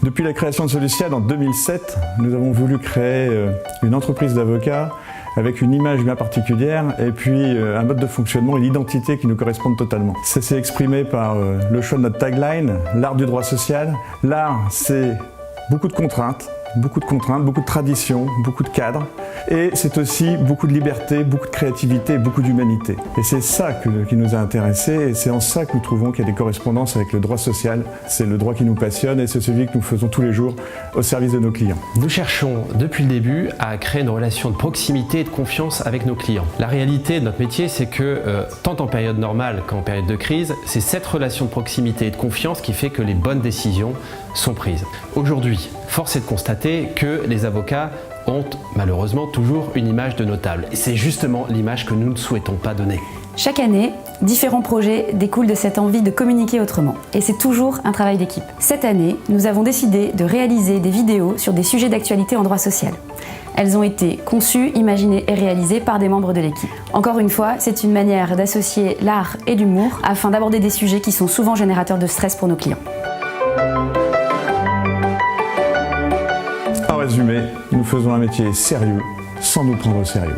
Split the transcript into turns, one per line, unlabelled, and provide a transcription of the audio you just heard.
Depuis la création de Soluciad en 2007, nous avons voulu créer une entreprise d'avocats avec une image bien particulière et puis un mode de fonctionnement et l'identité qui nous correspondent totalement. Ça s'est exprimé par le choix de notre tagline, l'art du droit social. L'art, c'est beaucoup de contraintes, beaucoup de traditions, beaucoup de cadres. Et c'est aussi beaucoup de liberté, beaucoup de créativité et beaucoup d'humanité. Et c'est ça qui nous a intéressés et c'est en ça que nous trouvons qu'il y a des correspondances avec le droit social. C'est le droit qui nous passionne et c'est celui que nous faisons tous les jours au service de nos clients.
Nous cherchons depuis le début à créer une relation de proximité et de confiance avec nos clients. La réalité de notre métier, c'est que tant en période normale qu'en période de crise, c'est cette relation de proximité et de confiance qui fait que les bonnes décisions sont prises. Aujourd'hui, force est de constater que les avocats ont malheureusement toujours une image de notable. Et c'est justement l'image que nous ne souhaitons pas donner.
Chaque année, différents projets découlent de cette envie de communiquer autrement. Et c'est toujours un travail d'équipe. Cette année, nous avons décidé de réaliser des vidéos sur des sujets d'actualité en droit social. Elles ont été conçues, imaginées et réalisées par des membres de l'équipe. Encore une fois, c'est une manière d'associer l'art et l'humour afin d'aborder des sujets qui sont souvent générateurs de stress pour nos clients.
En résumé, nous faisons un métier sérieux sans nous prendre au sérieux.